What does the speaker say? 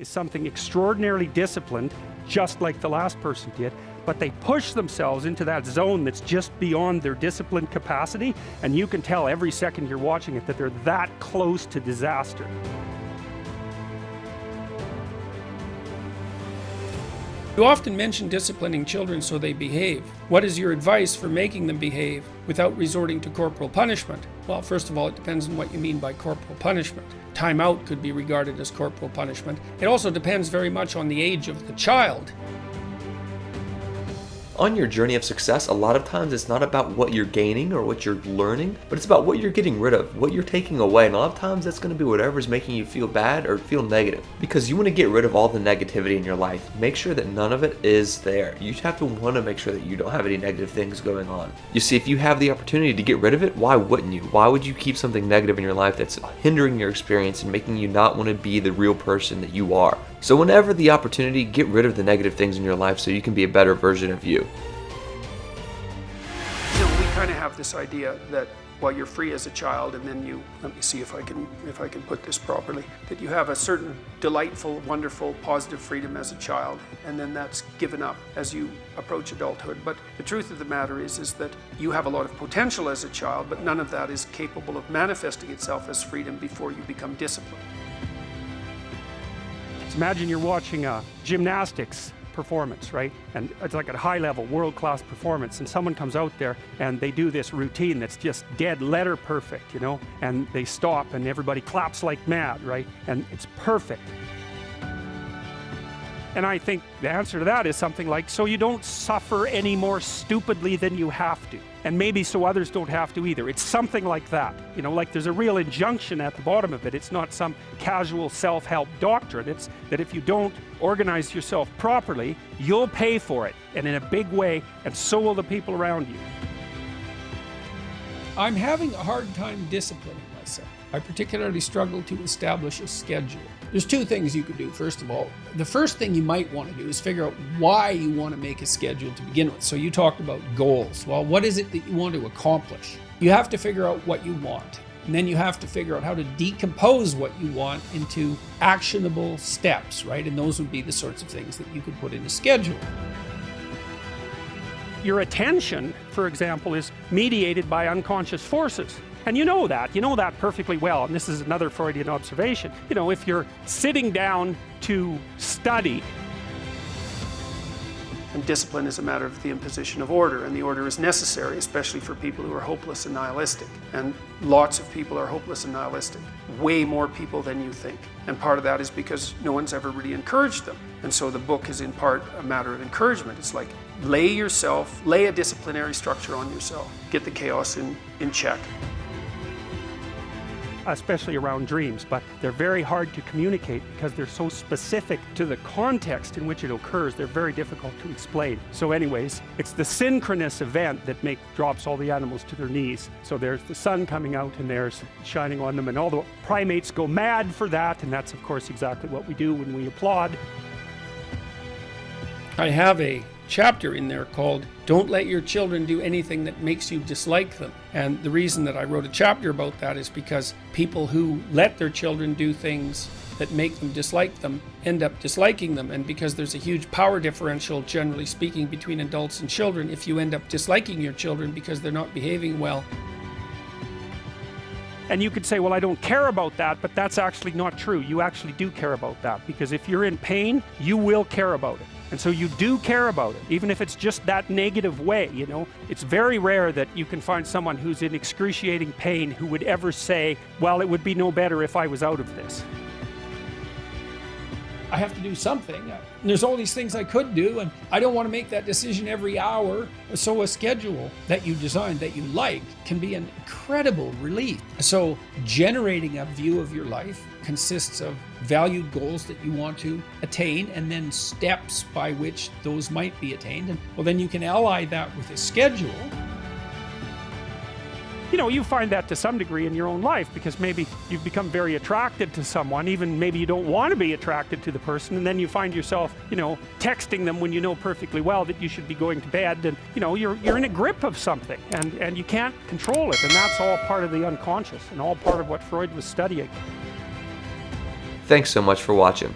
is something extraordinarily disciplined, just like the last person did, but they push themselves into that zone that's just beyond their disciplined capacity, and you can tell every second you're watching it that they're that close to disaster. You often mention disciplining children so they behave. What is your advice for making them behave without resorting to corporal punishment? Well, first of all, it depends on what you mean by corporal punishment. Time out could be regarded as corporal punishment. It also depends very much on the age of the child. On your journey of success, a lot of times it's not about what you're gaining or what you're learning, but it's about what you're getting rid of, what you're taking away. And a lot of times that's going to be whatever's making you feel bad or feel negative. Because you want to get rid of all the negativity in your life. Make sure that none of it is there. You have to want to make sure that you don't have any negative things going on. You see, if you have the opportunity to get rid of it, why wouldn't you? Why would you keep something negative in your life that's hindering your experience and making you not want to be the real person that you are? So whenever the opportunity, get rid of the negative things in your life so you can be a better version of you. We kind of have this idea that while you're free as a child, and then you, let me see if I can put this properly, that you have a certain delightful, wonderful, positive freedom as a child, and then that's given up as you approach adulthood. But the truth of the matter is that you have a lot of potential as a child, but none of that is capable of manifesting itself as freedom before you become disciplined. Imagine you're watching a gymnastics performance, right? And it's like a high level, world-class performance, and someone comes out there and they do this routine that's just dead letter perfect, you know, and they stop and everybody claps like mad, right? And it's perfect. And I think the answer to that is something like, so you don't suffer any more stupidly than you have to. And maybe so others don't have to either. It's something like that. You know, like there's a real injunction at the bottom of it. It's not some casual self-help doctrine. It's that if you don't organize yourself properly, you'll pay for it, and in a big way, and so will the people around you. I'm having a hard time disciplining myself. I particularly struggle to establish a schedule. There's two things you could do. First of all, the first thing you might want to do is figure out why you want to make a schedule to begin with. So you talked about goals. Well, what is it that you want to accomplish? You have to figure out what you want. And then you have to figure out how to decompose what you want into actionable steps, right? And those would be the sorts of things that you could put in a schedule. Your attention, for example, is mediated by unconscious forces. And you know that perfectly well. And this is another Freudian observation. You know, if you're sitting down to study, and discipline is a matter of the imposition of order, and the order is necessary, especially for people who are hopeless and nihilistic. And lots of people are hopeless and nihilistic, way more people than you think. And part of that is because no one's ever really encouraged them. And so the book is in part a matter of encouragement. It's like, lay a disciplinary structure on yourself. Get the chaos in check. especially around dreams, but they're very hard to communicate because they're so specific to the context in which it occurs. They're very difficult to explain. So anyways, it's the synchronous event that drops all the animals to their knees. So there's the sun coming out and there's shining on them, and all the primates go mad for that, and that's of course exactly what we do when we applaud. I have a chapter in there called "Don't Let Your Children Do Anything That Makes You Dislike Them." And the reason that I wrote a chapter about that is because people who let their children do things that make them dislike them end up disliking them. And because there's a huge power differential, generally speaking, between adults and children, if you end up disliking your children because they're not behaving well. And you could say, well, I don't care about that, but that's actually not true. You actually do care about that, because if you're in pain, you will care about it. And so you do care about it, even if it's just that negative way, you know. It's very rare that you can find someone who's in excruciating pain who would ever say, well, it would be no better if I was out of this. I have to do something. And there's all these things I could do, and I don't want to make that decision every hour. So a schedule that you design, that you like, can be an incredible relief. So generating a view of your life consists of valued goals that you want to attain, and then steps by which those might be attained. And well, then you can ally that with a schedule. You know, you find that to some degree in your own life, because maybe you've become very attracted to someone, even maybe you don't want to be attracted to the person, and then you find yourself, you know, texting them when you know perfectly well that you should be going to bed, and you know, you're in a grip of something, and you can't control it, and that's all part of the unconscious and all part of what Freud was studying. Thanks so much for watching.